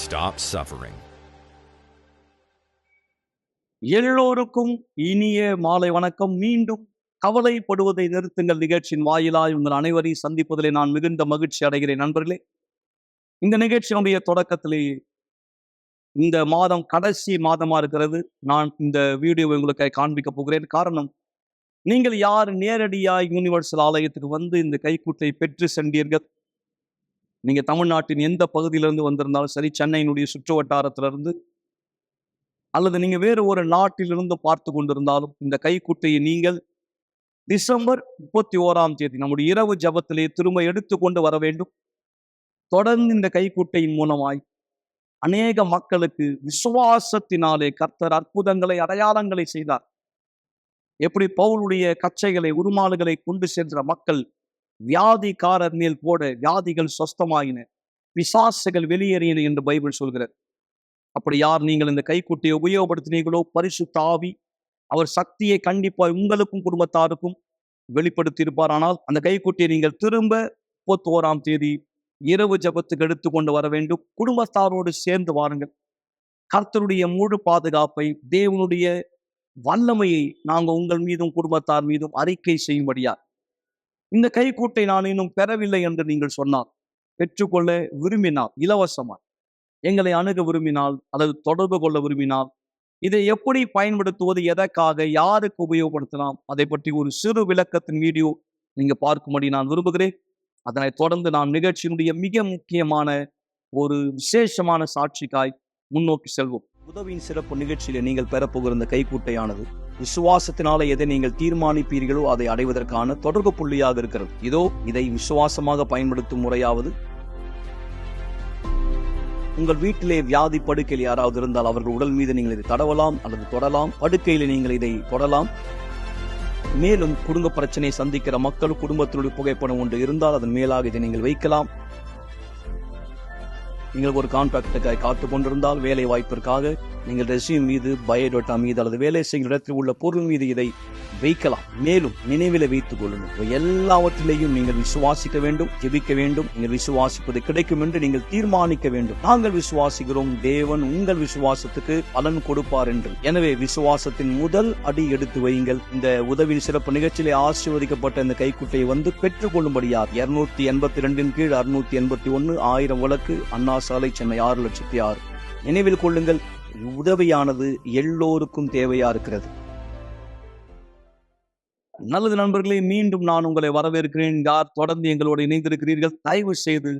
stop suffering. எல்லோருக்கும் இனிய மாலை வணக்கம். மீண்டும் கவலைப்படுவதை நிறுத்துங்கள் நிகழ்ச்சியின் வாயிலாய் உங்கள் அனைவரையும் சந்திப்பதிலே நான் மிகுந்த மகிழ்ச்சி அடைகிறேன். நண்பர்களே, இந்த நிகழ்ச்சியினுடைய தொடக்கத்திலேயே இந்த மாதம் கடைசி மாதமா இருக்கிறது. நான் இந்த வீடியோவை உங்களுக்கு காண்பிக்க போகிறேன். காரணம், நீங்கள் யார் நேரடியாய் யூனிவர்சல் ஆலயத்துக்கு வந்து இந்த கைக்குட்டை பெற்று சென்றீர்கள்? நீங்க தமிழ்நாட்டின் எந்த பகுதியிலிருந்து வந்திருந்தாலும் சரி, சென்னையினுடைய சுற்று வட்டாரத்திலிருந்து அல்லது நீங்க வேறு ஒரு நாட்டிலிருந்து பார்த்து கொண்டிருந்தாலும், இந்த கைக்குட்டையை நீங்கள் டிசம்பர் 31 நம்முடைய இரவு ஜபத்திலே திரும்ப எடுத்துக்கொண்டு வர வேண்டும். தொடர்ந்து இந்த கைக்குட்டையின் மூலமாய் அநேக மக்களுக்கு விசுவாசத்தினாலே கர்த்தர் அற்புதங்களை, அடையாளங்களை செய்தார். எப்படி பவுலுடைய கச்சைகளை, உருமாலுகளை கொண்டு சென்ற மக்கள் வியாதிக்காரர் மேல் போட வியாதிகள் சொஸ்தமாயின, பிசாசுகள் வெளியேறின என்று பைபிள் சொல்கிறது. அப்படி யார் நீங்கள் இந்த கைக்குட்டையை உபயோகப்படுத்தினீர்களோ, பரிசுத்த ஆவி அவர் சக்தியை கண்டிப்பாக உங்களுக்கும் குடும்பத்தாருக்கும் வெளிப்படுத்தி இருப்பார். ஆனால் அந்த கைக்குட்டையை நீங்கள் திரும்ப 31 இரவு ஜபத்துக்கு எடுத்துக்கொண்டு வர வேண்டும். குடும்பத்தாரோடு சேர்ந்து வாருங்கள். கர்த்தருடைய முழு பாதுகாப்பை, தேவனுடைய வல்லமையை நாங்கள் உங்கள் மீதும் குடும்பத்தார் மீதும் அறிக்கை செய்யும்படியா, இந்த கைக்குட்டை நான் இன்னும் பெறவில்லை என்று நீங்கள் சொன்னால், பெற்றுக்கொள்ள விரும்பினால், இலவசமாய் எங்களை அணுக விரும்பினால் அல்லது தொடர்பு கொள்ள விரும்பினால், இதை எப்படி பயன்படுத்துவது, எதற்காக, யாருக்கு உபயோகப்படுத்தலாம், அதை பற்றி ஒரு சிறு விளக்கத்தின் வீடியோ நீங்க பார்க்கும்படி நான் விரும்புகிறேன். அதனை தொடர்ந்து நான் நிகழ்ச்சியினுடைய மிக முக்கியமான ஒரு விசேஷமான சாட்சிக்காய் முன்னோக்கி செல்வோம். உதவியின் சிறப்பு நிகழ்ச்சியில நீங்கள் பெறப்போகிற இந்த கைக்குட்டையானது விசுவாசத்தினால எதை நீங்கள் தீர்மானிப்பீர்களோ அதை அடைவதற்கான தொடர்பு புள்ளியாக இருக்கிறது. இதோ இதை விசுவாசமாக பயன்படுத்தும் முறையாவது, உங்கள் வீட்டிலே வியாதி படுக்கையில் யாராவது இருந்தால் அவர்கள் உடல் மீது நீங்கள் இதை தடவலாம் அல்லது தொடலாம். படுக்கையில் நீங்கள் இதை தொடலாம். மேலும் குடும்ப பிரச்சனையை சந்திக்கிற மக்கள் குடும்பத்தினுடைய புகைப்படம் ஒன்று இருந்தால் அதன் மேலாக இதை நீங்கள் வைக்கலாம். நீங்கள் ஒரு கான்ட்ராக்டுக்காக காத்து கொண்டிருந்தால், வேலை வாய்ப்பிற்காக நீங்கள் ரெஸ்யூம் மீது, பயோடேட்டா மீது அல்லது வேலை செய்யும் இடத்தில் உள்ள பொருள் மீது இதை வைக்கலாம். மேலும் நினைவில் வைத்துக் கொள்ளுங்கள், எல்லாவற்றிலேயும் நீங்கள் விசுவாசிக்க வேண்டும், ஜெபிக்க வேண்டும். நீங்கள் விசுவாசிப்பது கிடைக்கும் என்று நீங்கள் தீர்மானிக்க வேண்டும். நாங்கள் விசுவாசிக்கிறோம், தேவன் உங்கள் விசுவாசத்துக்கு பலன் கொடுப்பார் என்று. எனவே விசுவாசத்தின் முதல் அடி எடுத்து வையுங்கள். இந்த உதவியின் சிறப்பு நிகழ்ச்சியிலே ஆசீர்வதிக்கப்பட்ட இந்த கைக்குட்டையை வந்து பெற்றுக் கொள்ளும்படியார் 282 கீழ் 681 1000 வழக்கு, அண்ணா சாலை, சென்னை 6,06,000. நினைவில் கொள்ளுங்கள், உதவியானது எல்லோருக்கும் தேவையா இருக்கிறது. நல்லது நண்பர்களே, மீண்டும் நான் உங்களை வரவேற்கிறேன். யார் தொடர்ந்து எங்களோடு இணைந்திருக்கிறீர்கள், தயவு செய்து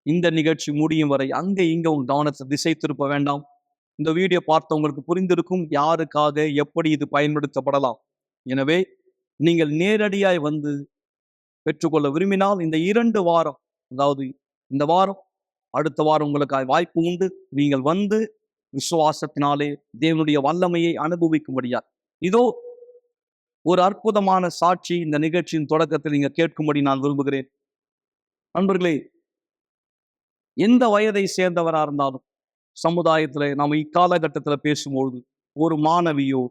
இந்த நிகழ்ச்சி முடியும் வரை அங்கே இங்க உங்க கவனத்தை திசை திருப்ப வேண்டாம். இந்த வீடியோ பார்த்தவங்களுக்கு புரிந்திருக்கும் யாருக்காக எப்படி இது பயன்படுத்தப்படலாம். எனவே நீங்கள் நேரடியாய் வந்து பெற்றுக்கொள்ள விரும்பினால் இந்த 2 வாரம், அதாவது இந்த வாரம், அடுத்த வாரம் உங்களுக்கு வாய்ப்பு உண்டு. நீங்கள் வந்து விசுவாசத்தினாலே தேவனுடைய வல்லமையை அனுபவிக்கும்படியா, இதோ ஒரு அற்புதமான சாட்சி இந்த நிகழ்ச்சியின் தொடக்கத்தில் நீங்க கேட்கும்படி நான் விரும்புகிறேன். நண்பர்களே, எந்த வயதை சேர்ந்தவரா இருந்தாலும் சமுதாயத்துல நாம இக்காலகட்டத்தில் பேசும்பொழுது, ஒரு மாணவியோ,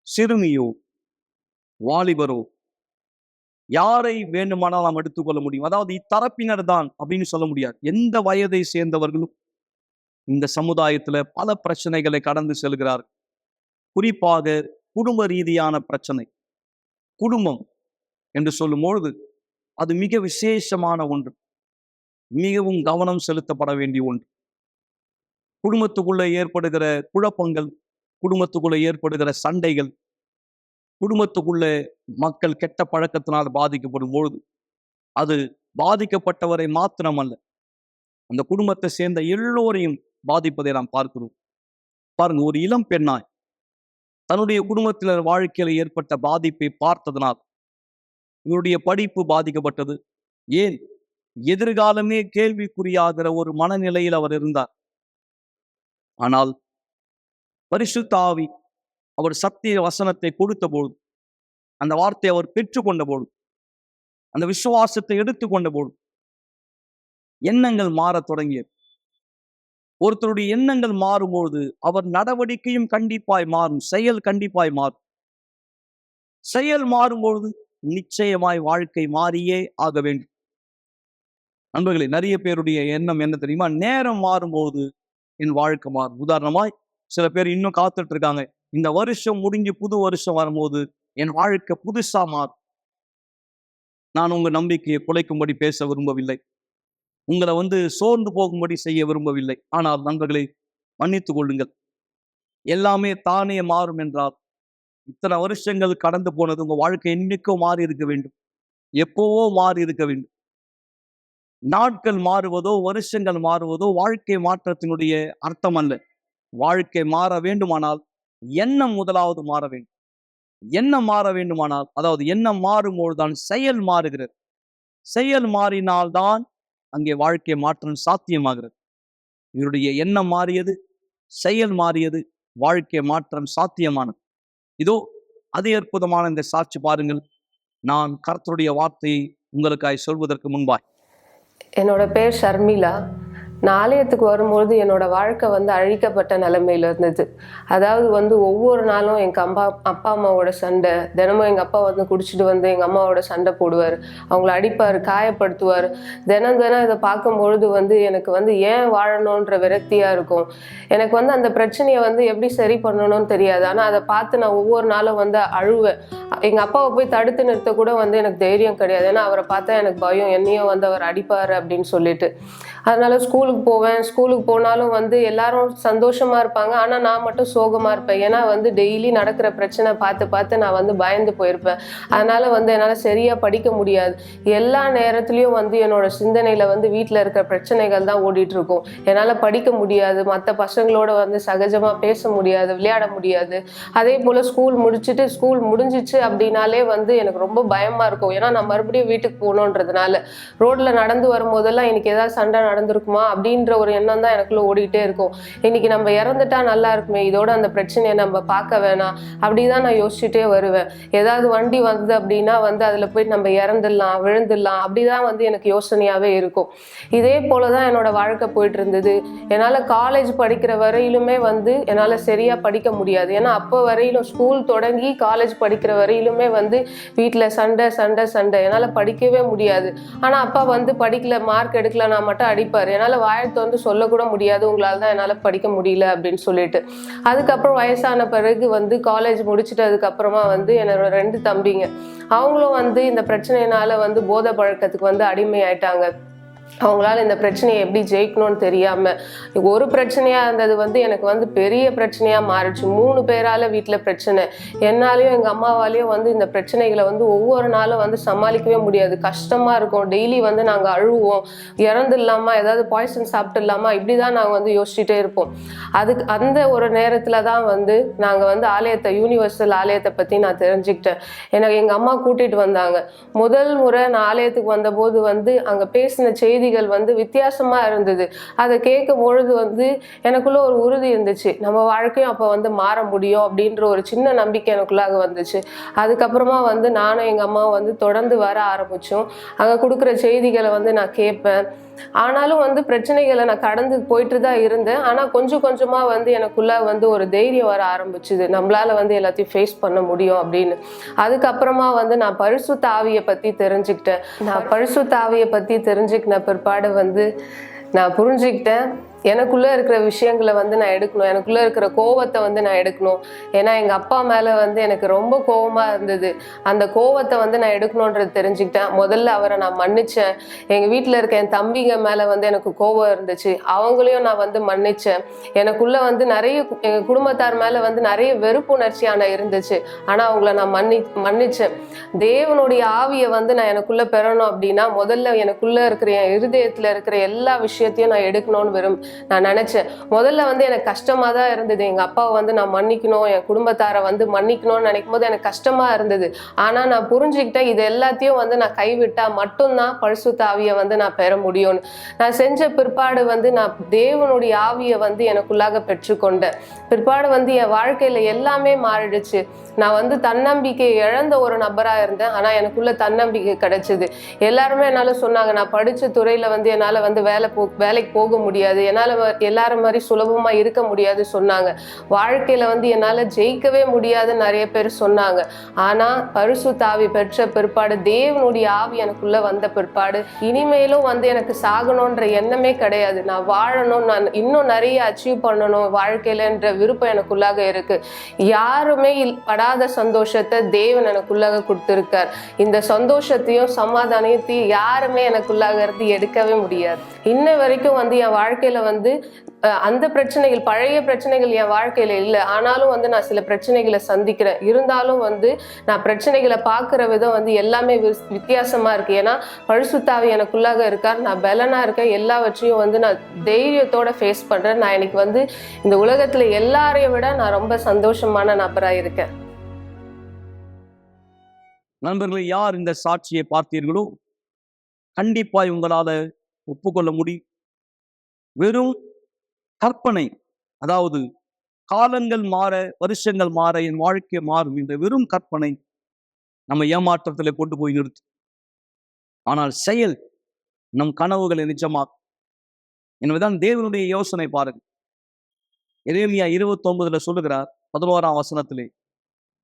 சிறுமியோ, வாலிபரோ, யாரை வேண்டுமானால் நாம் எடுத்துக்கொள்ள முடியும். அதாவது இத்தரப்பினர் தான் அப்படின்னு சொல்ல முடியாது. எந்த வயதை சேர்ந்தவர்களும் இந்த சமுதாயத்துல பல பிரச்சனைகளை கடந்து செல்கிறார். குறிப்பாக குடும்ப ரீதியான பிரச்சனை. குடும்பம் என்று சொல்லும்பொழுது அது மிக விசேஷமான ஒன்று, மிகவும் கவனம் செலுத்தப்பட வேண்டிய ஒன்று. குடும்பத்துக்குள்ள ஏற்படுகிற குழப்பங்கள், குடும்பத்துக்குள்ள ஏற்படுகிற சண்டைகள், குடும்பத்துக்குள்ள மக்கள் கெட்ட பழக்கத்தினால் பாதிக்கப்படும் பொழுது அது பாதிக்கப்பட்டவரை மாத்திரமல்ல, அந்த குடும்பத்தை சேர்ந்த எல்லோரையும் பாதிப்பதை நாம் பார்க்கிறோம். பாருங்க, ஒரு இளம் பெண்ணாய் தன்னுடைய குடும்பத்தினர் வாழ்க்கையில் ஏற்பட்ட பாதிப்பை பார்த்ததனால் இவருடைய படிப்பு பாதிக்கப்பட்டது. ஏன், எதிர்காலமே கேள்விக்குறியாகிற ஒரு மனநிலையில் அவர் இருந்தார். ஆனால் பரிசுத்த ஆவி அவர் சத்திய வசனத்தை கொடுத்த பொழுது, அந்த வார்த்தையை அவர் பெற்றுக்கொண்ட பொழுது, அந்த விசுவாசத்தை எடுத்துக்கொண்ட பொழுது எண்ணங்கள் மாறத் தொடங்கியது. ஒருத்தருடைய எண்ணங்கள் மாறும்போது அவர் நடவடிக்கையும் கண்டிப்பாய் மாறும், செயல் கண்டிப்பாய் மாறும். செயல் மாறும்பொழுது நிச்சயமாய் வாழ்க்கை மாறியே ஆக வேண்டும். நண்பர்களே, நிறைய பேருடைய எண்ணம் என்ன தெரியுமா? நேரம் மாறும்போது என் வாழ்க்கை மாறும். உதாரணமாய் சில பேர் இன்னும் காத்துட்டு இருக்காங்க. இந்த வருஷம் முடிஞ்சு புது வருஷம் வரும்போது என் வாழ்க்கை புதுசா மாறும். நான் உங்க நம்பிக்கையை குலைக்கும்படி பேச விரும்பவில்லை. உங்கள சோர்ந்து போகும்படி செய்ய விரும்பவில்லை. ஆனால் நண்பர்களே, மன்னித்துக் கொள்ளுங்கள். எல்லாமே தானே மாறும் என்றால், இத்தனை வருஷங்கள் கடந்து போனது உங்க வாழ்க்கை என்னைக்கோ மாறி இருக்க வேண்டும். எப்பவோ மாறி இருக்க வேண்டும். நாட்கள் மாறுவதோ, வருஷங்கள் மாறுவதோ வாழ்க்கை மாற்றத்தினுடைய அர்த்தம் அல்ல. வாழ்க்கை மாற வேண்டுமானால் எண்ணம் முதலாவது மாற வேண்டும். எண்ணம் மாற வேண்டுமானால், அதாவது எண்ணம் மாறும்போதுதான் செயல் மாறுகிறது. செயல் மாறினால்தான் அங்கே வாழ்க்கை மாற்றம் சாத்தியமாகிறது. இவருடைய எண்ணம் மாறியது, செயல் மாறியது, வாழ்க்கை மாற்றம் சாத்தியமானது. இதோ அதே அற்புதமான இந்த சாட்சி பாருங்கள். நான் கர்த்தருடைய வார்த்தையை உங்களுக்காய் சொல்வதற்கு முன்பாய். என்னோட பேர் ஷர்மிளா. நான் ஆலயத்துக்கு வரும்பொழுது என்னோட வாழ்க்கை அழிக்கப்பட்ட நிலைமையில இருந்தது. அதாவது ஒவ்வொரு நாளும் எங்கள் அப்பா அம்மாவோட சண்டை. தினமும் எங்கள் அப்பா குடிச்சிட்டு எங்கள் அம்மாவோட சண்டை போடுவார், அவங்கள அடிப்பார், காயப்படுத்துவார். தினம் இதை பார்க்கும்பொழுது எனக்கு ஏன் வாழணுன்ற விரக்தியாக இருக்கும். எனக்கு அந்த பிரச்சனையை எப்படி சரி பண்ணணும்னு தெரியாது. ஆனால் அதை பார்த்து நான் ஒவ்வொரு நாளும் அழுவேன். எங்கள் அப்பாவை போய் தடுத்து நிறுத்த கூட எனக்கு தைரியம் கிடையாது. ஏன்னா அவரை பார்த்தா எனக்கு பயம், என்னையும் அவர் அடிப்பார் அப்படின்னு சொல்லிட்டு. அதனால ஸ்கூலுக்கு போவேன். ஸ்கூலுக்கு போனாலும் எல்லாரும் சந்தோஷமா இருப்பாங்க, ஆனால் நான் மட்டும் சோகமாக இருப்பேன். ஏன்னா டெய்லி நடக்கிற பிரச்சனை பார்த்து பார்த்து நான் பயந்து போயிருப்பேன். அதனால என்னால் சரியாக படிக்க முடியாது. எல்லா நேரத்துலையும் என்னோட சிந்தனையில் வீட்டில் இருக்கிற பிரச்சனைகள் தான் ஓடிட்டு இருக்கும். என்னால் படிக்க முடியாது, மற்ற பசங்களோட சகஜமாக பேச முடியாது, விளையாட முடியாது. அதே போல் ஸ்கூல் முடிஞ்சிச்சு அப்படின்னாலே எனக்கு ரொம்ப பயமாக இருக்கும். ஏன்னா நான் மறுபடியும் வீட்டுக்கு போகணுன்றதுனால ரோட்டில் நடந்து வரும்போதெல்லாம் இன்னைக்கு ஏதாவது சண்டை நடந்திருக்குமா அப்படின்ற ஒரு எண்ணம் தான் எனக்குள்ள ஓடிக்கிட்டே இருக்கும். இன்னைக்கு நம்ம இறந்துட்டா நல்லா இருக்குமே, இதோட அந்த பிரச்சனையை நம்ம பார்க்க வேணாம், அப்படிதான் நான் யோசிச்சுட்டே வருவேன். ஏதாவது வண்டி வந்தது அப்படின்னா அதில் போய் நம்ம இறந்துடலாம், விழுந்துடலாம், அப்படிதான் எனக்கு யோசனையாகவே இருக்கும். இதே போல தான் என்னோட வாழ்க்கை போயிட்டு இருந்தது. என்னால் காலேஜ் படிக்கிற வரையிலுமே என்னால் சரியாக படிக்க முடியாது. ஏன்னா அப்போ வரையிலும் ஸ்கூல் தொடங்கி காலேஜ் படிக்கிற வரையிலுமே வீட்டில் சண்டை சண்டை சண்டை, என்னால் படிக்கவே முடியாது. ஆனால் அப்பா படிக்கல, மார்க் எடுக்கலனா மட்டும் அடிப்பார். என்னால் வாயத்தை சொல்லக்கூட முடியாது, உங்களால் தான் என்னால் படிக்க முடியல அப்படின்னு சொல்லிட்டு. அதுக்கப்புறம் வயசான பிறகு காலேஜ் முடிச்சிட்டதுக்கு அப்புறமா என்னோட 2 தம்பிங்க, அவங்களும் இந்த பிரச்சனையினால போதை பழக்கத்துக்கு அடிமை ஆயிட்டாங்க. அவங்களால இந்த பிரச்சனையை எப்படி ஜெயிக்கணும்னு தெரியாம ஒரு பிரச்சனையா இருந்தது எனக்கு பெரிய பிரச்சனையா மாறிடுச்சு. 3 பேரால வீட்டுல பிரச்சனை. என்னாலையும் எங்க அம்மாவாலையும் இந்த பிரச்சனைகளை ஒவ்வொரு நாளும் சமாளிக்கவே முடியாது. கஷ்டமா இருக்கும். டெய்லி நாங்க அழுவோம், இறந்துடலாமா, ஏதாவது பாய்சன் சாப்பிட்டுடலாமா, இப்படிதான் நாங்க யோசிச்சுட்டே இருப்போம். அதுக்கு அந்த ஒரு நேரத்துல தான் நாங்க ஆலயத்தை, யூனிவர்சல் ஆலயத்தை பத்தி நான் தெரிஞ்சுக்கிட்டேன். எனக்கு எங்க அம்மா கூட்டிட்டு வந்தாங்க. முதல் முறை நான் ஆலயத்துக்கு வந்தபோது அங்க பேசின செய்திகள் வித்தியாசமா இருந்தது. அதை கேட்கும் பொழுது எனக்குள்ள ஒரு உறுதி இருந்துச்சு, நம்ம வாழ்க்கையும் அப்ப மாற முடியும் அப்படின்ற ஒரு சின்ன நம்பிக்கை எனக்குள்ளாக வந்துச்சு. அதுக்கப்புறமா நானும் எங்க அம்மாவும் தொடர்ந்து வர ஆரம்பிச்சோம். அங்க கொடுக்குற செய்திகளை நான் கேட்பேன். ஆனாலும் பிரச்சனைகளை நான் கடந்து போயிட்டு தான் இருந்தேன். ஆனா கொஞ்சம் கொஞ்சமா எனக்குள்ள ஒரு தைரியம் வர ஆரம்பிச்சுது, நம்மளால எல்லாத்தையும் ஃபேஸ் பண்ண முடியும் அப்படின்னு. அதுக்கப்புறமா நான் பரிசுத்த ஆவியை பத்தி தெரிஞ்சுக்கிட்டேன். நான் பரிசுத்த ஆவியை பத்தி தெரிஞ்சுக்கின பிற்பாடு நான் புரிஞ்சுக்கிட்டேன், எனக்குள்ள இருக்கிற விஷயங்களை நான் எடுக்கணும், எனக்குள்ள இருக்கிற கோவத்தை நான் எடுக்கணும். ஏன்னா எங்க அப்பா மேல எனக்கு ரொம்ப கோவமா இருந்தது. அந்த கோவத்தை நான் எடுக்கணும்ன்றது தெரிஞ்சுக்கிட்டேன். முதல்ல அவரை நான் மன்னிச்சேன். எங்க வீட்டுல இருக்க என் தம்பிங்க மேல எனக்கு கோவம் இருந்துச்சு, அவங்களையும் நான் மன்னிச்சேன். எனக்குள்ள நிறைய எங்க குடும்பத்தார் மேல நிறைய வெறுப்புணர்ச்சியான இருந்துச்சு. ஆனா அவங்கள நான் மன்னிச்சேன். தேவனுடைய ஆவியை நான் எனக்குள்ள பெறணும் அப்படின்னா முதல்ல எனக்குள்ள இருக்கிற என் இருதயத்துல இருக்கிற எல்லா விஷயத்தையும் நான் எடுக்கணும்னு நான் நினைச்சேன். முதல்ல எனக்கு கஷ்டமா தான் இருந்தது. எங்க அப்பாவை நான் மன்னிக்கணும், என் குடும்பத்தாரை மன்னிக்கணும்னு நினைக்கும் போது எனக்கு கஷ்டமா இருந்தது. ஆனா நான் புரிஞ்சுக்கிட்டேன், இது எல்லாத்தையும் நான் கைவிட்டா மட்டும்தான் பரிசுத்த ஆவியை நான் பெற முடியும்னு. நான் செஞ்ச பிற்பாடு நான் தேவனுடைய ஆவியை எனக்குள்ளாக பெற்றுக்கொண்டேன். பிற்பாடு என் வாழ்க்கையில எல்லாமே மாறிடுச்சு. நான் தன்னம்பிக்கை இழந்த ஒரு நபரா இருந்தேன். ஆனா எனக்குள்ள தன்னம்பிக்கை கிடைச்சது. எல்லாருமே என்னால சொன்னாங்க, நான் படிச்ச துறையில என்னால வேலைக்கு போக முடியாது, ஏன்னா என்னால் எல்லாரும் மாதிரி சுலபமாக இருக்க முடியாது சொன்னாங்க. வாழ்க்கையில் வந்து என்னால் ஜெயிக்கவே முடியாதுன்னு நிறைய பேர் சொன்னாங்க. ஆனால் பரிசுத்த ஆவி பெற்ற பிற்பாடு, தேவனுடைய ஆவி எனக்குள்ளே வந்த பிற்பாடு, இனிமேலும் வந்து எனக்கு சாகணுன்ற எண்ணமே கிடையாது. நான் வாழணும், நான் இன்னும் நிறைய அச்சீவ் பண்ணணும் வாழ்க்கையிலன்ற விருப்பம் எனக்குள்ளாக இருக்கு. யாருமே படாத சந்தோஷத்தை தேவன் எனக்குள்ளாக கொடுத்துருக்கார். இந்த சந்தோஷத்தையும் சமாதானத்தையும் யாருமே எனக்குள்ளாக இருந்து எடுக்கவே முடியாது. இன்ன வரைக்கும் வந்து என் வாழ்க்கையில வந்து அந்த பிரச்சனைகள், பழைய பிரச்சனைகள் என் வாழ்க்கையில இல்லை. ஆனாலும் வந்து நான் சில பிரச்சனைகளை சந்திக்கிறேன். இருந்தாலும் வந்து நான் பிரச்சனைகளை பார்க்குற விதம் வந்து எல்லாமே வித்தியாசமா இருக்கு. ஏன்னா பரிசுத்த ஆவி எனக்குள்ளாக இருக்கார். நான் பலனா இருக்கேன். எல்லாவற்றையும் வந்து நான் தைரியத்தோட ஃபேஸ் பண்றேன். நான் இன்னைக்கு வந்து இந்த உலகத்துல எல்லாரையும் விட நான் ரொம்ப சந்தோஷமான நபராக இருக்கேன். நண்பர்களே, யார் இந்த சாட்சியை பார்த்தீர்களோ கண்டிப்பாய் உங்களால ஒப்புக்கொள்ள முடியும். வெறும் கற்பனை, அதாவது காலங்கள் மாற, வருஷங்கள் மாற, என் வாழ்க்கை மாறும், இந்த வெறும் கற்பனை நம்ம ஏமாற்றத்தில் கொண்டு போய் நிறுத்தும். ஆனால் செயல் நம் கனவுகளை நிஜமாக்கும். எனவேதான் தேவனுடைய யோசனை பாருங்க. எரேமியா 29 சொல்லுகிறார் 11ஆம் வசனத்திலே,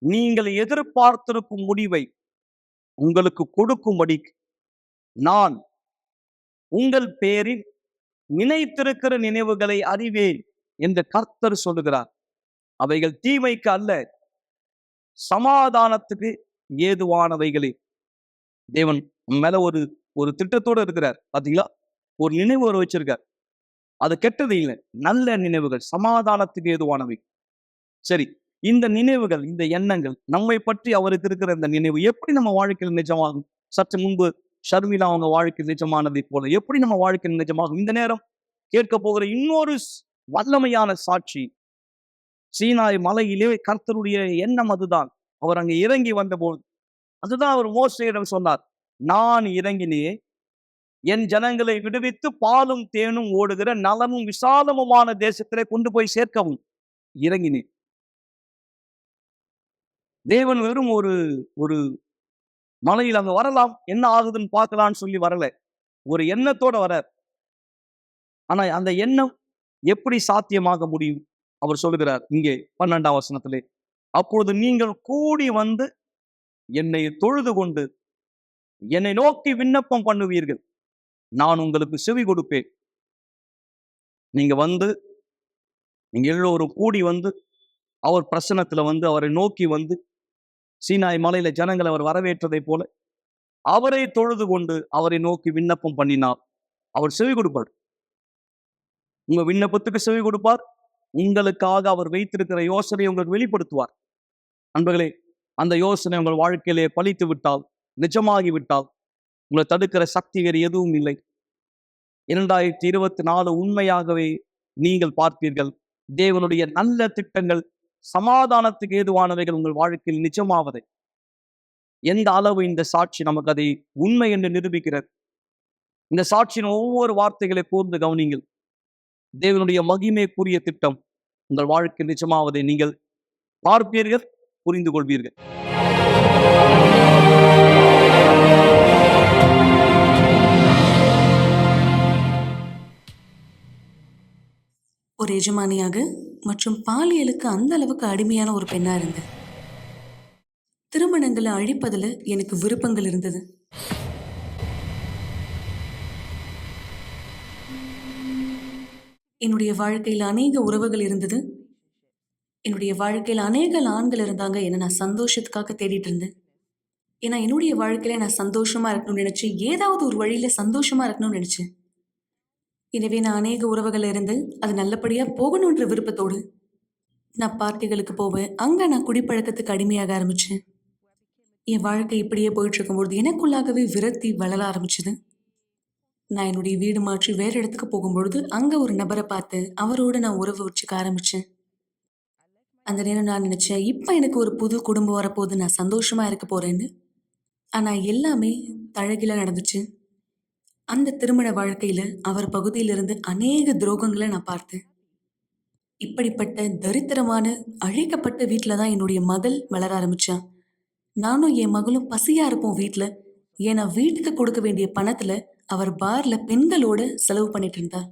நீங்கள் எதிர்பார்த்திருக்கும் முடிவை உங்களுக்கு கொடுக்கும்படி நான் உங்கள் பேரில் நினைத்திருக்கிற நினைவுகளை அறிவேன் என்று கர்த்தர் சொல்லுகிறார். அவைகள் தீமைக்கு அல்ல, சமாதானத்துக்கு ஏதுவானவைகளே. தேவன் மேல ஒரு ஒரு திட்டத்தோடு இருக்கிறார். பாத்தீங்களா? ஒரு நினைவு ஒரு வச்சிருக்கார். அது கெட்டது இல்லை, நல்ல நினைவுகள், சமாதானத்துக்கு ஏதுவானவை. சரி, இந்த நினைவுகள், இந்த எண்ணங்கள், நம்மை பற்றி அவருக்கு இருக்கிற இந்த நினைவு எப்படி நம்ம வாழ்க்கையில் நிஜமாகும்? சற்று முன்பு ஷர்மிளா அவங்க வாழ்க்கையில் நிஜமானதை போல எப்படி நம்ம வாழ்க்கையில் நிஜமாகும்? இந்த நேரம் கேட்க போகிற இன்னொரு வல்லமையான சாட்சி, சீனாய் மலையிலே கர்த்தருடைய எண்ணம் அதுதான். அவர் அங்கே இறங்கி வந்தபோது அதுதான் அவர் மோசேயிடம் சொன்னார். நான் இறங்கினேன், என் ஜனங்களை விடுவித்து பாலும் தேனும் ஓடுகிற நலமும் விசாலமுமான தேசத்திலே கொண்டு போய் சேர்க்கவும் இறங்கினேன். தேவன் வெறும் ஒரு ஒரு மலையில் அங்க வரலாம், என்ன ஆகுதுன்னு பார்க்கலான்னு சொல்லி வரல, ஒரு எண்ணத்தோட வர. ஆனா அந்த எண்ணம் எப்படி சாத்தியமாக முடியும்? அவர் சொல்லுகிறார் இங்கே 12ஆம் வசனத்திலே, அப்பொழுது நீங்கள் கூடி வந்து என்னை தொழுது கொண்டு என்னை நோக்கி விண்ணப்பம் பண்ணுவீர்கள், நான் உங்களுக்கு செவி கொடுப்பேன். நீங்க எல்லோரும் கூடி வந்து அவர் பிரசன்னத்துல வந்து அவரை நோக்கி வந்து சீனாய் மலையில ஜனங்களை அவர் வரவேற்றதை போல அவரை தொழுது கொண்டு அவரை நோக்கி விண்ணப்பம் பண்ணினார், அவர் செவி கொடுப்பார். உங்க விண்ணப்பத்துக்கு செவி கொடுப்பார். உங்களுக்காக அவர் வைத்திருக்கிற யோசனையை உங்களுக்கு வெளிப்படுத்துவார். நண்பர்களே, அந்த யோசனை உங்கள் வாழ்க்கையிலே பலித்து விட்டால், நிஜமாகி விட்டால், உங்களை தடுக்கிற சக்தி வேறு எதுவும் இல்லை. 2024 உண்மையாகவே நீங்கள் பார்ப்பீர்கள், தேவனுடைய நல்ல திட்டங்கள், சமாதானத்துக்கு ஏதுவானவைகள் உங்கள் வாழ்க்கையில் நிஜமாவதை. எந்த அளவு இந்த சாட்சி நமக்கு அதை உண்மை என்று நிரூபிக்கிறது. இந்த சாட்சியின் ஒவ்வொரு வார்த்தைகளை கூர்ந்து கவனிங்கள். தேவனுடைய மகிமைக்குரிய திட்டம் உங்கள் வாழ்க்கையில் நிஜமாவதை நீங்கள் பார்ப்பீர்கள், புரிந்து கொள்வீர்கள். ஒரு எஜமானியாக மற்றும் பாலியலுக்கு அந்த அளவுக்கு அடிமையான ஒரு பெண்ணா இருந்தேன். திருமணங்களை அழிப்பதில் எனக்கு விருப்பங்கள் இருந்தது. என்னுடைய வாழ்க்கையில் அநேக உறவுகள் இருந்தது. என்னுடைய வாழ்க்கையில் அநேக ஆண்கள் இருந்தாங்க. என்ன நான் சந்தோஷத்துக்காக தேடிட்டு இருந்தேன். ஏன்னா என்னுடைய வாழ்க்கையில நான் சந்தோஷமா இருக்கணும்னு நினைச்சு, ஏதாவது ஒரு வழியில சந்தோஷமா இருக்கணும்னு நினைச்சேன். எனவே நான் அநேக உறவுகள் இருந்து அது நல்லபடியா போகணுன்ற விருப்பத்தோடு நான் பார்ட்டிகளுக்கு போவேன். அங்க நான் குடிப்பழக்கத்துக்கு அடிமையாக ஆரம்பிச்சேன். என் வாழ்க்கை இப்படியே போயிட்டு இருக்கும்பொழுது எனக்குள்ளாகவே விரக்தி வளர ஆரம்பிச்சது. நான் என்னுடைய வீடு மாற்றி வேற இடத்துக்கு போகும்பொழுது அங்க ஒரு நபரை பார்த்து அவரோட நான் உறவு வச்சுக்க ஆரம்பிச்சேன். அந்த நேரம் நான் நினைச்சேன், இப்ப எனக்கு ஒரு புது குடும்பம் வரப்போது, நான் சந்தோஷமா இருக்க போறேன்னு. ஆனா எல்லாமே தழகில நடந்துச்சு. அந்த திருமண வாழ்க்கையில அவர் பகுதியிலிருந்து அநேக துரோகங்களை நான் பார்த்தேன். இப்படிப்பட்ட தரித்திரமான அழிக்கப்பட்ட வீட்டில தான் என்னுடைய மகள் வளர ஆரம்பிச்சா. நானும் என் மகளும் பசியா இருப்போம் வீட்டுல. ஏன்னா வீட்டுக்கு கொடுக்க வேண்டிய பணத்துல அவர் பார்ல பெண்களோட செலவு பண்ணிட்டு இருந்தார்.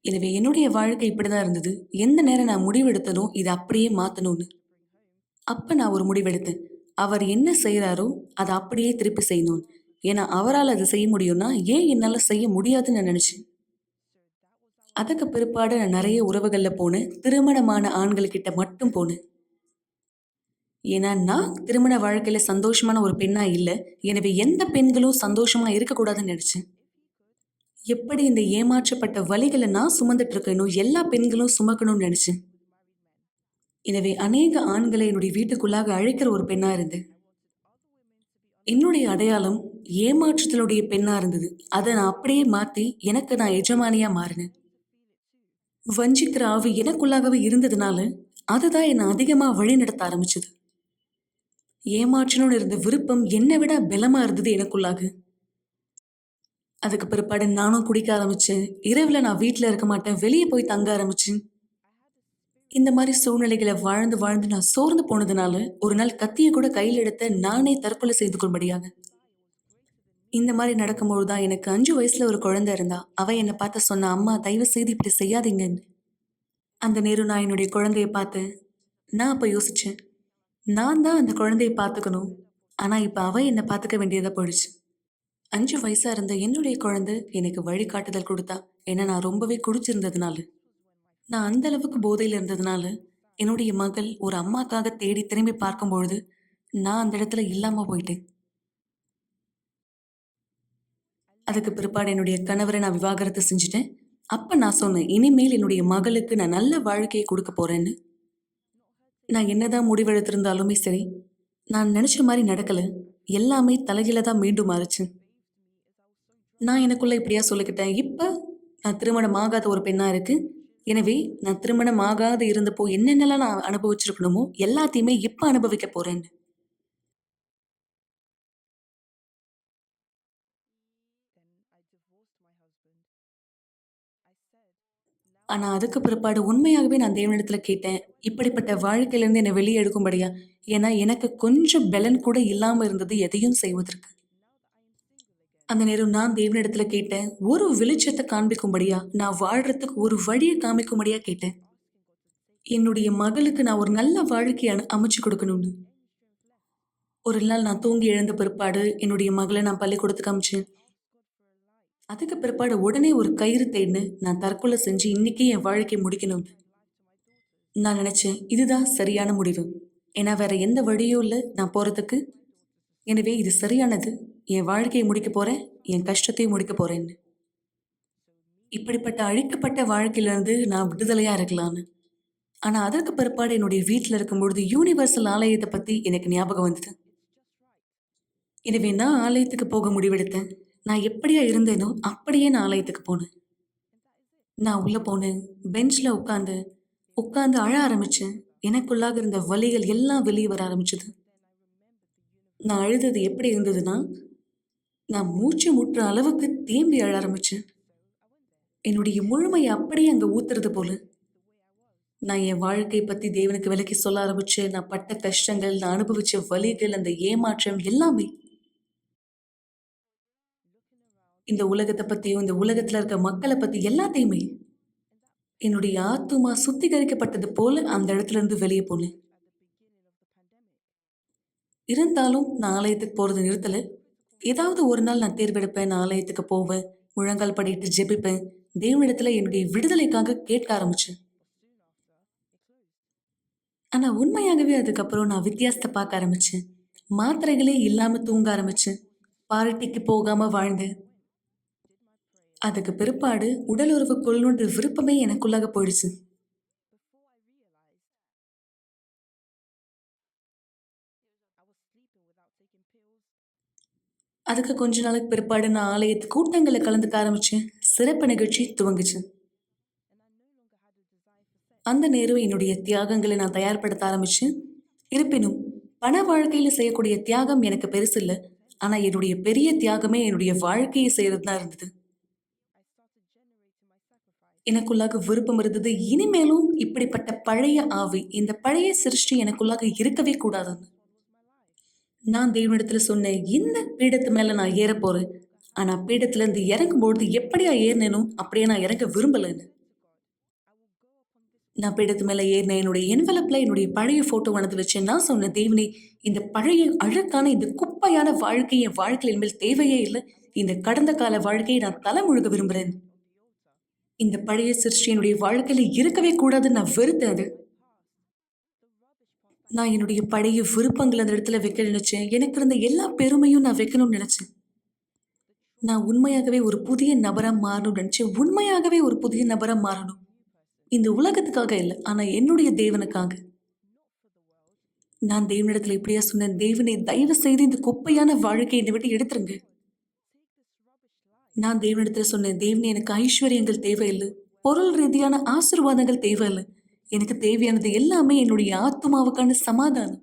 எனவே என்னுடைய வாழ்க்கை இப்படிதான் இருந்தது. எந்த நேரம் நான் முடிவெடுத்தனோ இதை அப்படியே மாத்தணும்னு. அப்ப நான் ஒரு முடிவெடுத்தேன். அவர் என்ன செய்யறாரோ அதை அப்படியே திருப்பி செய்யணும். ஏன்னா அவரால் அதை செய்ய முடியும்னா ஏன் என்னால செய்ய முடியாதுன்னு நான் நினைச்சேன். அதுக்கு பிற்பாடு நான் நிறைய உறவுகள்ல போனேன். திருமணமான ஆண்கள்கிட்ட மட்டும் போனேன். ஏன்னா நான் திருமண வாழ்க்கையில சந்தோஷமான ஒரு பெண்ணா இல்லை. எனவே எந்த பெண்களும் சந்தோஷமா இருக்கக்கூடாதுன்னு நினைச்சேன். எப்படி இந்த ஏமாற்றப்பட்ட வலிகளை நான் சுமந்துட்டு இருக்கேனோ எல்லா பெண்களும் சுமக்கணும்னு நினைச்சேன். எனவே அநேக ஆண்களை என்னுடைய வீட்டுக்குள்ளாக அழைக்கிற ஒரு பெண்ணா இருந்தேன். என்னுடைய அடையாளம் ஏமாற்றத்தினுடைய பெண்ணா இருந்தது. அதை நான் அப்படியே மாத்தி எனக்கு நான் எஜமானியா மாறினேன். வஞ்சிக்கிற ஆவி எனக்குள்ளாகவே இருந்ததுனால அதுதான் என்னை அதிகமா வழி நடத்த ஆரம்பிச்சது. ஏமாற்றணும்னு இருந்த விருப்பம் என்னை விட பலமா இருந்தது எனக்குள்ளாக. அதுக்கு பிற்பாடு நானும் குடிக்க ஆரம்பிச்சேன். இரவுல நான் வீட்டுல இருக்க மாட்டேன், வெளியே போய் தங்க ஆரம்பிச்சேன். இந்த மாதிரி சூழ்நிலைகளை வாழ்ந்து வாழ்ந்து நான் சோர்ந்து போனதுனால ஒரு நாள் கத்திய கூட கையில் எடுத்த நானே தற்கொலை செய்து கொள்படியாக. இந்த மாதிரி நடக்கும்போதுதான் எனக்கு 5 வயசுல ஒரு குழந்தை இருந்தா. அவ என்னை பார்த்து சொன்னா, அம்மா தயவு செய்து இப்படி செய்யாதீங்கன்னு. அந்த நேரம் நான் என்னுடைய குழந்தைய பார்த்து நான் அப்ப யோசிச்சேன், நான் தான் அந்த குழந்தைய பார்த்துக்கணும். ஆனா இப்ப அவ என்னை பார்த்துக்க வேண்டியதா போயிடுச்சு. 5 வயசா இருந்த என்னுடைய குழந்தை எனக்கு வழிகாட்டுதல் கொடுத்தா. ஏன்னா நான் ரொம்பவே குடிச்சிருந்ததுனால, நான் அந்த அளவுக்கு போதையில இருந்ததுனால என்னுடைய மகள் ஒரு அம்மாக்காக தேடி திரும்பி பார்க்கும்பொழுது நான் அந்த இடத்துல இல்லாம போயிட்டேன். அதுக்கு பிற்பாடு என்னுடைய கணவரை நான் விவாகரத்து செஞ்சுட்டேன். அப்ப நான் சொன்னேன், இனிமேல் என்னுடைய மகளுக்கு நான் நல்ல வாழ்க்கையை கொடுக்க போறேன்னு. நான் என்னதான் முடிவெடுத்திருந்தாலுமே சரி, நான் நினைச்ச மாதிரி நடக்கல. எல்லாமே தலைகீழ தான் மீண்டும் மாறுச்சு. நான் எனக்குள்ள இப்படியா சொல்லிக்கிட்டேன், இப்ப நான் திருமணம் ஆகாத ஒரு பெண்ணா இருக்கு. எனவே நான் திருமணம் ஆகாத இருந்தப்போ என்னென்னலாம் நான் அனுபவிச்சிருக்கணுமோ எல்லாத்தையுமே இப்ப அனுபவிக்க போறேன்னு. ஆனா அதுக்கு பிற்பாடு உண்மையாகவே நான் தேவனிடத்துல கேட்டேன், இப்படிப்பட்ட வாழ்க்கையில இருந்து என்னை வெளியே எடுக்கும்படியா. ஏன்னா எனக்கு கொஞ்சம் பலன் கூட இல்லாம இருந்தது எதையும் செய்வதற்கு. அந்த நேரம் நான் தேவனிடத்துல கேட்டேன், ஒரு வெளிச்சத்தை காண்பிக்கும்படியா, நான் வாழ்றதுக்கு ஒரு வழியை காமிக்கும்படியா கேட்டேன். என்னுடைய மகளுக்கு நான் ஒரு நல்ல வாழ்க்கையை அமைச்சு கொடுக்கணும்னு. ஒரு நாள் நான் தூங்கி எழுந்த பிற்பாடு என்னுடைய மகளை நான் பள்ளிக்கூடத்துக்கு அமிச்சேன். அதுக்கு பிற்பாடு உடனே ஒரு கயிறு தேடினு நான் தற்கொலை செஞ்சு இன்னைக்கே என் வாழ்க்கையை முடிக்கணும்னு நான் நினைச்சேன். இதுதான் சரியான முடிவு. ஏன்னா வேற எந்த வழியும் இல்லை நான் போறதுக்கு. எனவே இது சரியானது. என் வாழ்க்கையை முடிக்க போறேன், என் கஷ்டத்தையும் முடிக்க போறேன்னு. இப்படிப்பட்ட அழிக்கப்பட்ட வாழ்க்கையிலிருந்து நான் விடுதலையா இருக்கலான்னு. ஆனா அதற்கு பிற்பாடு என்னுடைய வீட்டுல இருக்கும்பொழுது யூனிவர்சல் ஆலயத்தை பத்தி எனக்கு ஞாபகம் வந்தது. எனவே நான் ஆலயத்துக்கு போக முடிவெடுத்தேன். நான் எப்படியா இருந்தேனோ அப்படியே நான் ஆலயத்துக்கு போனேன். நான் உள்ள போனேன். பெஞ்ச்ல உட்காந்து உட்காந்து அழ ஆரம்பிச்சேன். எனக்குள்ளாக இருந்த வலிகள் எல்லாம் வெளியே வர ஆரம்பிச்சது. நான் அழுதது எப்படி இருந்ததுன்னா, நான் மூச்சு முட்டுற அளவுக்கு தேம்பி அழ ஆரம்பிச்சேன். என்னுடைய முழுமையை அப்படியே அங்க ஊத்துறது போல. நான் என் வாழ்க்கையை பத்தி தேவனுக்கு விலக்கி சொல்ல ஆரம்பிச்சேன். நான் பட்ட கஷ்டங்கள், நான் அனுபவிச்ச வலிகள், அந்த ஏமாற்றம் எல்லாமே. இந்த உலகத்தை பத்தியும் இந்த உலகத்துல இருக்க மக்களை பத்தி எல்லாத்தையுமே. என்னுடைய ஆத்துமா சுத்திகரிக்கப்பட்டது போல அந்த இடத்துல இருந்து வெளியே போனேன். இருந்தாலும் நான் ஆலயத்துக்கு போறது நிறுத்தல. ஏதாவது ஒரு நாள் நான் தேர்வெடுப்பேன், நான் ஆலயத்துக்கு போவேன், முழங்கால் படிட்டு ஜெபிப்பேன். தேவனிடத்துல என்னுடைய விடுதலைக்காக கேட்க ஆரம்பிச்சேன். ஆனா உண்மையாகவே அதுக்கப்புறம் நான் வித்தியாசத்தை பார்க்க ஆரம்பிச்சேன். மாத்திரைகளே இல்லாம தூங்க ஆரம்பிச்சேன். பார்ட்டிக்கு போகாம வாழ்ந்தேன். அதுக்கு பிற்பாடு உடல் உறவு கொள்ளணுன்ற விருப்பமே எனக்குள்ளாக போயிடுச்சு. அதுக்கு கொஞ்ச நாளுக்கு பிற்பாடு நான் ஆலயத்து கூட்டங்களை கலந்துக்க ஆரம்பிச்சேன். சிறப்பு நிகழ்ச்சி துவங்குச்சு. அந்த நேரம் என்னுடைய தியாகங்களை நான் தயார்படுத்த ஆரம்பிச்சேன். இருப்பினும் பண வாழ்க்கையில செய்யக்கூடிய தியாகம் எனக்கு பெருசு இல்லை. ஆனா என்னுடைய பெரிய தியாகமே என்னுடைய வாழ்க்கையை செய்யறது தான் இருந்தது. எனக்குள்ளாக விருப்பம் இருந்தது, இனிமேலும் இப்படிப்பட்ட பழைய ஆவி, இந்த பழைய சிருஷ்டி எனக்குள்ளாக இருக்கவே கூடாதுன்னு. நான் தேவனிடத்துல சொன்னேன், இந்த பீடத்து மேல நான் ஏற போறேன். ஆனா பீடத்துல இருந்து இறங்கும்பொழுது எப்படியா ஏறினேனோ அப்படியே நான் இறங்க விரும்பலன்னு. நான் பீடத்து மேல ஏறின என்னுடைய என்வலப்ல என்னுடைய பழைய போட்டோ வனது வச்சேன். நான் சொன்ன, தேவனே, இந்த பழைய அழுக்கான இந்த குப்பையான வாழ்க்கை என் வாழ்க்கையில் இனிமேல் தேவையே இல்லை. இந்த கடந்த கால வாழ்க்கையை நான் தலை முழுக விரும்புறேன். இந்த பழைய சிருஷ்டி என்னுடைய வாழ்க்கையில இருக்கவே கூடாதுன்னு நான் வெறுத்தேன் அது. நான் என்னுடைய பழைய விருப்பங்கள் அந்த இடத்துல வைக்க நினைச்சேன். எனக்கு இருந்த எல்லா பெருமையும் நான் வைக்கணும்னு நினைச்சேன். நான் உண்மையாகவே ஒரு புதிய நபரா மாறணும்னு நினைச்சேன். உண்மையாகவே ஒரு புதிய நபரா மாறணும். இந்த உலகத்துக்காக இல்லை, ஆனா என்னுடைய தேவனுக்காக. நான் தேவனிடத்துல இப்படியா சொன்னேன், தேவனே, தயவு செய்து இந்த குப்பையான வாழ்க்கையை என்னை விட்டு எடுத்துருங்க. நான் தேவனிடத்துல சொன்னேன், தேவனே, எனக்கு ஐஸ்வர்யங்கள் தேவையில்லை, பொருள் ரீதியான ஆசீர்வாதங்கள் தேவையில்லை. எனக்கு தேவையானது எல்லாமே என்னுடைய ஆத்மாவுக்கான சமாதானம்.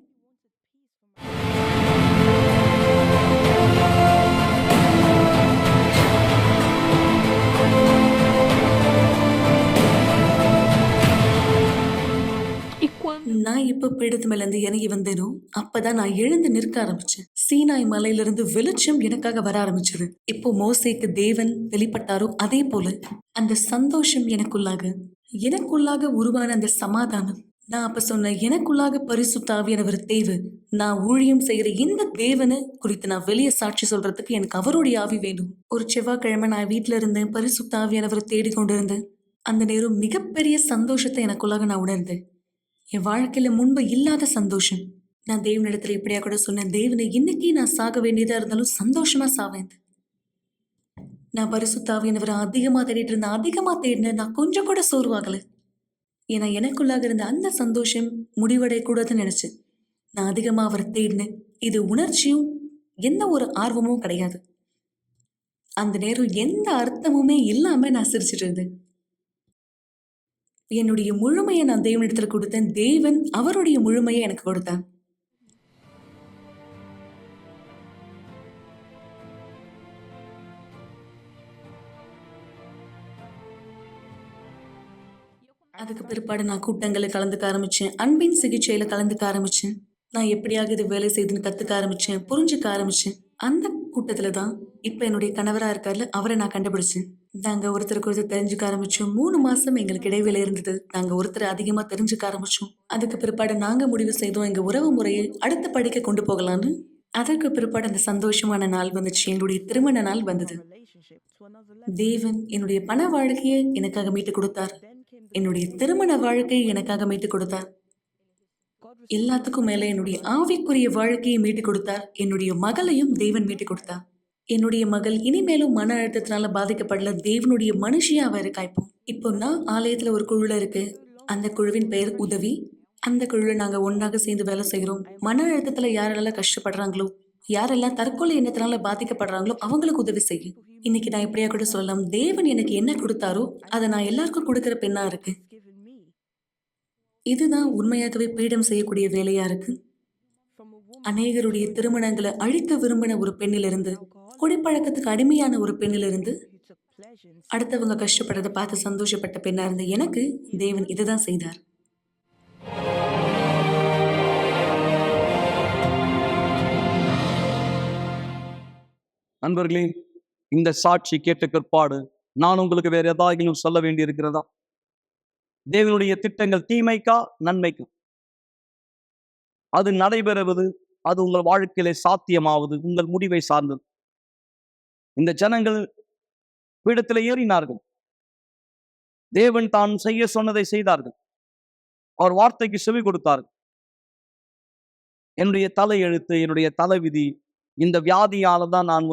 நான் எப்ப பீடத்து மேல இருந்து இறங்கி வந்தேனோ அப்பதான் நான் எழுந்து நிற்க ஆரம்பிச்சேன். சீனாய் மலையிலிருந்து வெளிச்சம் எனக்காக வர ஆரம்பிச்சது. இப்போ மோசேக்கு தேவன் வெளிப்பட்டாரோ அதே போல அந்த சந்தோஷம் எனக்குள்ளாக உருவான அந்த சமாதானம். நான் அப்ப சொன்ன, எனக்குள்ளாக பரிசுத்த ஆவியானவர் தேவை. நான் ஊழியம் செய்யற இந்த தேவனை குறித்து நான் வெளியே சாட்சி சொல்றதுக்கு எனக்கு அவருடைய ஆவி வேணும். ஒரு செவ்வாய்க்கிழமை நான் வீட்டுல இருந்தேன், பரிசுத்த ஆவியானவரை தேடிக்கொண்டிருந்தேன். அந்த நேரம் மிகப்பெரிய சந்தோஷத்தை எனக்குள்ளாக நான் உணர்ந்தேன். என் வாழ்க்கையில முன்பு இல்லாத சந்தோஷம். நான் தேவனிடத்துல இப்படியா கூட சொன்னேன், தேவனை, இன்னைக்கு நான் சாக வேண்டியதா இருந்தாலும் சந்தோஷமா சாவேன். நான் பரிசுத்த ஆவியானவரை அதிகமா தேடிட்டு இருந்தேன், அதிகமா தேடினேன். நான் கொஞ்சம் கூட சோர்வாகல. ஏன்னா எனக்குள்ளாக இருந்த அந்த சந்தோஷம் முடிவடைய கூடாதுன்னு நினைச்சேன். நான் அதிகமா அவரை தேடினேன். இது உணர்ச்சியும் எந்த ஒரு ஆர்வமும் கிடையாது. அந்த நேரம் எந்த அர்த்தமுமே இல்லாம நான் சிரிச்சிட்டு இருந்தேன். என்னுடைய முழுமையை நான் தேவனிடத்துல கொடுத்தேன். தேவன் அவருடைய முழுமையை எனக்கு கொடுத்தார். அதுக்கு பிற்பாடு நான் கூட்டங்களை கலந்துக்க ஆரம்பிச்சேன். அன்பின் சிகிச்சையில கலந்துக்க ஆரம்பிச்சேன். நான் எப்படியாக இது வேலை செய்துன்னு கத்துக்க ஆரம்பிச்சேன், புரிஞ்சுக்க ஆரம்பிச்சேன். அந்த கூட்டத்துல தான் இப்ப என்னுடைய கணவரா இருக்காருல, அவரை நான் கண்டுபிடிச்சேன். நாங்க ஒருத்தருக்கு ஒருத்தர் தெரிஞ்சுக்க ஆரம்பிச்சோம். 3 மாசம் எங்களுக்கு இடைவேளை இருந்தது. நாங்க ஒருத்தர் அதிகமா தெரிஞ்சுக்க ஆரம்பிச்சோம். அதுக்கு பிற்பாடு நாங்க முடிவு செய்தோம், எங்க உறவு முறையை அடுத்த படிக்க கொண்டு போகலான்னு. அதற்கு பிற்பாடு அந்த சந்தோஷமான நாள் வந்துச்சு. எங்களுடைய திருமண நாள் வந்தது. தேவன் என்னுடைய பண வாழ்க்கையை எனக்காக மீட்டு கொடுத்தார். என்னுடைய திருமண வாழ்க்கையை எனக்காக மீட்டு கொடுத்தார். எல்லாத்துக்கும் மேல என்னுடைய ஆவிக்குரிய வாழ்க்கையை மீட்டு கொடுத்தார். என்னுடைய மகளையும் தேவன் மீட்டு கொடுத்தார். என்னுடைய மகள் இனிமேலும் மன அழுத்தத்தினால பாதிக்கப்படல. தேவனுடைய மனுஷியா அவ இருக்கா. இப்போ நான் ஆலயத்துல ஒரு குழுல இருக்கு. அந்த குழுவின் பெயர் உதவி. அந்த குழுல நாங்க ஒன்றாக சேர்ந்து வேலை செய்கிறோம். மன அழுத்தத்துல யாரெல்லாம் கஷ்டப்படுறாங்களோ, யாரெல்லாம் தற்கொலை எண்ணத்தினால பாதிக்கப்படுறாங்களோ அவங்களுக்கு உதவி செய்யும். இன்னைக்கு நான் இப்படியா கூட சொல்லலாம், தேவன் எனக்கு என்ன கொடுத்தாரோ அதை நான் எல்லாருக்கும் கொடுக்கிற பெண்ணா இருக்கு. இதுதான் உண்மையாகவே பீடம் செய்யக்கூடிய வேலையா இருக்கு. அநேகருடைய திருமணங்களை அழிக்க விரும்பின ஒரு பெண்ணிலிருந்து, குடிப்பழக்கத்துக்கு அடிமையான ஒரு பெண்ணிலிருந்து, அடுத்தவங்க கஷ்டப்படுறதை பார்த்து சந்தோஷப்பட்ட பெண்ணா இருந்த எனக்கு தேவன் இதுதான் செய்தார். நண்பர்களே, இந்த சாட்சி கேட்ட பிற்பாடு நான் உங்களுக்கு வேற ஏதாவது சொல்ல வேண்டி இருக்கிறதா? தேவனுடைய திட்டங்கள் தீமைக்கா நன்மைக்கா? அது நடைபெறுவது, அது உங்கள் வாழ்க்கையிலே சாத்தியமாவது உங்கள் முடிவை சார்ந்தது. இந்த ஜனங்கள் பீடத்தில் ஏறினார்கள். தேவன் தான் செய்ய சொன்னதை செய்தார்கள். அவர் வார்த்தைக்கு செவி கொடுத்தார்கள். என்னுடைய தலை எழுத்து, என்னுடைய தலைவிதி, இந்த வியாதியால தான் நான்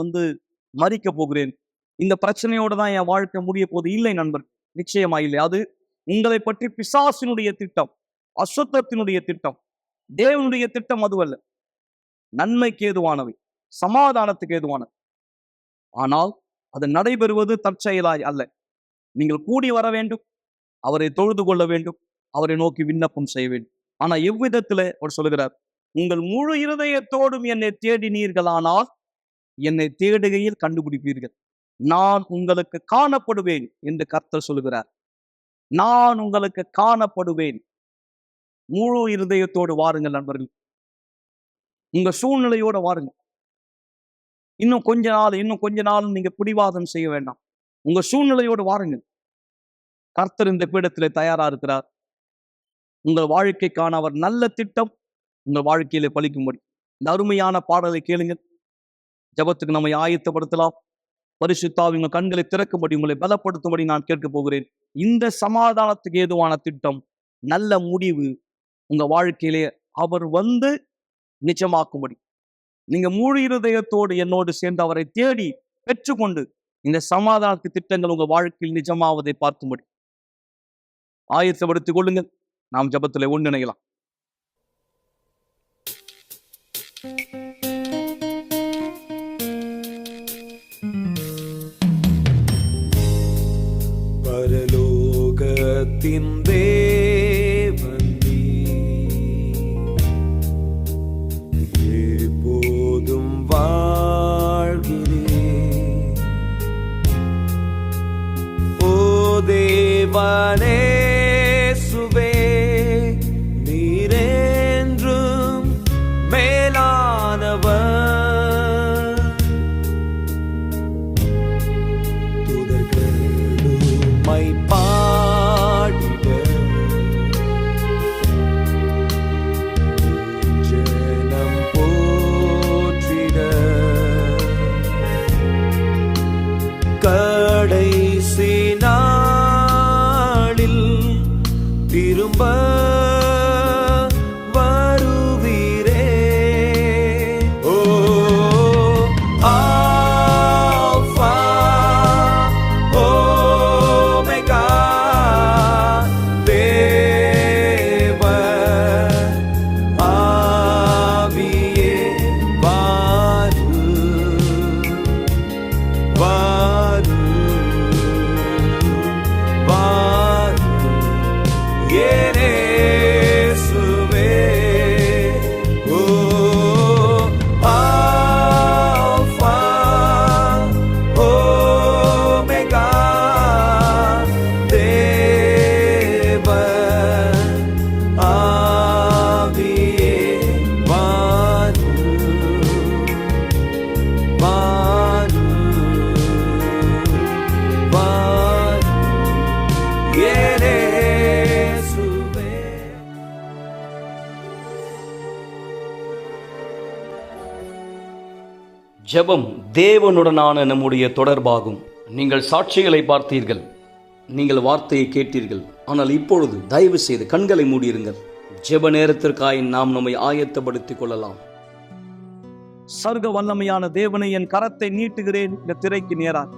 மறிக்க போகிறேன், இந்த பிரச்சனையோடு தான் என் வாழ்க்கை முடிய போது இல்லை நண்பர், நிச்சயமா இல்லை. அது உங்களை பற்றி பிசாசினுடைய திட்டம், அசுத்தத்தினுடைய திட்டம். தேவனுடைய திட்டம் அதுவல்ல. நன்மைக்கு ஏதுவானவை, சமாதானத்துக்கு ஏதுவானவை. ஆனால் அது நடைபெறுவது தற்செயலாய் அல்ல. நீங்கள் கூடி வர வேண்டும், அவரை தொழுது கொள்ள வேண்டும், அவரை நோக்கி விண்ணப்பம் செய்ய வேண்டும். ஆனா எவ்விதத்துல அவர் சொல்லுகிறார், உங்கள் முழு இருதயத்தோடும் என்னை தேடினீர்களானால் என்னை தேடுகையில் கண்டுபிடிப்பீர்கள், நான் உங்களுக்கு காணப்படுவேன் என்று கர்த்தர் சொல்லுகிறார். நான் உங்களுக்கு காணப்படுவேன். முழு இருதயத்தோடு வாருங்கள் நண்பர்கள். உங்க சூழ்நிலையோட வாருங்க. இன்னும் கொஞ்ச நாள் நீங்க பிடிவாதம் செய்ய வேண்டாம். உங்க சூழ்நிலையோடு வாருங்கள். கர்த்தர் இந்த பீடத்திலே தயாரா இருக்கிறார். உங்கள் வாழ்க்கைக்கான அவர் நல்ல திட்டம் உங்கள் வாழ்க்கையிலே பலிக்கும்படி இந்த அருமையான பாடலை கேளுங்கள். ஜெபத்துக்கு நம்மை ஆயத்தப்படுத்தலாம். பரிசுத்தாவி உங்கள் கண்களை திறக்கும்படி, உங்களை பலப்படுத்தும்படி நான் கேட்க போகிறேன். இந்த சமாதானத்துக்கு ஏதுவான திட்டம், நல்ல முடிவு உங்க வாழ்க்கையிலே அவர் வந்து நிஜமாக்கும்படி நீங்க முழு இருதயத்தோடு என்னோடு சேர்ந்து அவரை தேடி பெற்றுக்கொண்டு இந்த சமாதானத்து திட்டங்கள் உங்க வாழ்க்கையில் நிஜமாவதை பார்க்கும்படி ஆயத்தப்படுத்திக் கொள்ளுங்கள். நாம் ஜெபத்திலே ஒன்றிணையலாம். பரலோகத்தின் தேவன் நீர், எப்போதும் வாழ்கிறேன். ஓ தேவனே சுவே, நீரென்றும் மேலானவர். துதர்களுமை பாடிட ஜனம் போற்றிட கடைசி நாளில் திரும்ப வருவீரே. ஓ ஆல்பா ஓமெகா, தேவ ஆவியே வாரு வாரு வாரு இயேசுவே. ஓ ஆல்பா ஓமெகா, தேவ ஆவியே வாரு வாரு வாரு இயேசுவே. ஜெபம் தேவனுடனான நம்முடைய தொடர்பாகும். நீங்கள் சாட்சிகளை பார்த்தீர்கள், நீங்கள் வார்த்தையை கேட்டீர்கள். ஆனால் இப்பொழுது தயவு செய்து கண்களை மூடியிருங்கள். ஜெப நேரத்திற்காய் நாம் நம்மை ஆயத்தப்படுத்திக் கொள்ளலாம். சர்வ வல்லமையான தேவனை, என் கரத்தை நீட்டுகிறேன் இந்த திரைக்கு நேராக.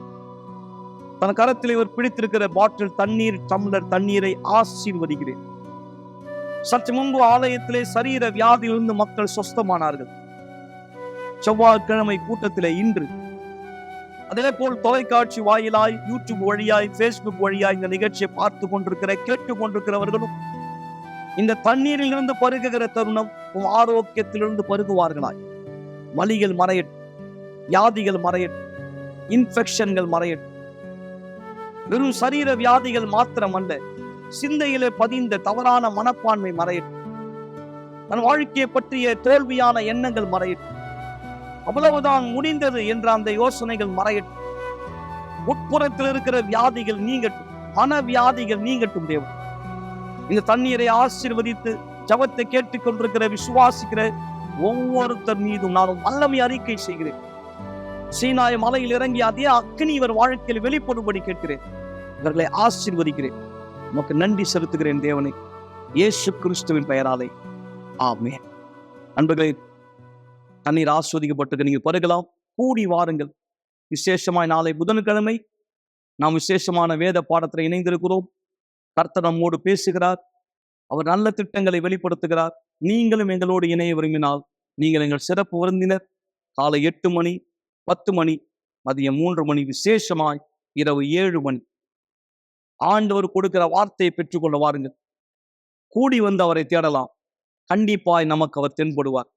தன் கரத்தில் இவர் பிடித்திருக்கிற பாட்டில் தண்ணீர், டம்ளர் தண்ணீரை ஆசீர்வதிக்கிறேன். சற்று முன்பு ஆலயத்திலே சரீர வியாதியிலிருந்து மக்கள் சொஸ்தமானார்கள். செவ்வாய்க்கிழமை கூட்டத்திலே இன்று அதே போல் தொலைக்காட்சி வாயிலாய், யூடியூப் வழியாய், பேஸ்புக் வழியாய் இந்த நிகழ்ச்சியை பார்த்து கொண்டிருக்கிற, கேட்டுக் கொண்டிருக்கிறவர்களும் இந்த தண்ணீரில் இருந்து பருகுகிற தருணம் உம் ஆரோக்கியத்திலிருந்து பருகுவார்களாய். வலிகள் மறையட்டும், வியாதிகள் மறையட்டும், இன்ஃபெக்ஷன்கள் மறையட்டும். வெறும் சரீர வியாதிகள் மாத்திரமல்ல, சிந்தையிலே பதிந்த தவறான மனப்பான்மை மறையட்டும். தன் வாழ்க்கையை பற்றிய தோல்வியான எண்ணங்கள் மறையட்டும். அவ்வளவுதான் முடிந்தது என்ற அந்த யோசனைகள் மறையட்டும். உட்புறத்தில் இருக்கிற வியாதிகள் நீங்கட்டும், மன வியாதிகள் நீங்கட்டும். தேவன் இந்த தண்ணீரை ஆசீர்வதித்து ஜெபத்தை கேட்டுக் கொண்டிருக்கிற, விசுவாசிக்கிற ஒவ்வொருத்தர் மீதும் நான் வல்லமை அறிக்கை செய்கிறேன். சீனாய் மலையில் இறங்கி அதே அக்னி இவர் வாழ்க்கையில் வெளிப்படும்படி கேட்கிறேன். இவர்களை ஆசீர்வதிக்கிறேன். உமக்கு நன்றி செலுத்துகிறேன் தேவனை, இயேசு கிறிஸ்துவின் பெயராலே ஆமென். அன்பர்களே, தண்ணீர் ஆஸ்வதிக்கப்பட்டது. நீங்க பருகலாம். கூடி வாருங்கள். விசேஷமாய் நாளை புதன்கிழமை நாம் விசேஷமான வேத பாடத்தில் இணைந்திருக்கிறோம். கர்த்தர் நம்மோடு பேசுகிறார். அவர் நல்ல திட்டங்களை வெளிப்படுத்துகிறார். நீங்களும் எங்களோடு இணைய விரும்பினால் நீங்கள் எங்கள் சிறப்பு விருந்தினர். காலை 8 மணி, 10 மணி, மதியம் 3 மணி, விசேஷமாய் இரவு 7 மணி. ஆண்டவர் கொடுக்கிற வார்த்தையை பெற்றுக்கொள்ள வாருங்கள். கூடி வந்து அவரை தேடலாம். கண்டிப்பாய் நமக்கு அவர் தென்படுவார்.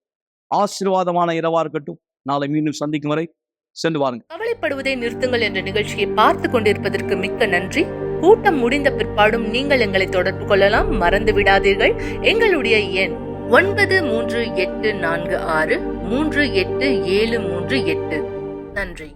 ஆசீர்வாதமான இரவா இருக்கட்டும். நாளை மீண்டும் சந்திக்கும் வரை சென்று வாருங்கள். கவலைப்படுவதை நிறுத்துங்கள் என்ற நிகழ்ச்சியை பார்த்து கொண்டிருப்பதற்கு மிக்க நன்றி. கூட்டம் முடிந்த பிற்பாடும் நீங்கள் எங்களை தொடர்பு கொள்ளலாம். மறந்து விடாதீர்கள், எங்களுடைய எண் 9384638738. நன்றி.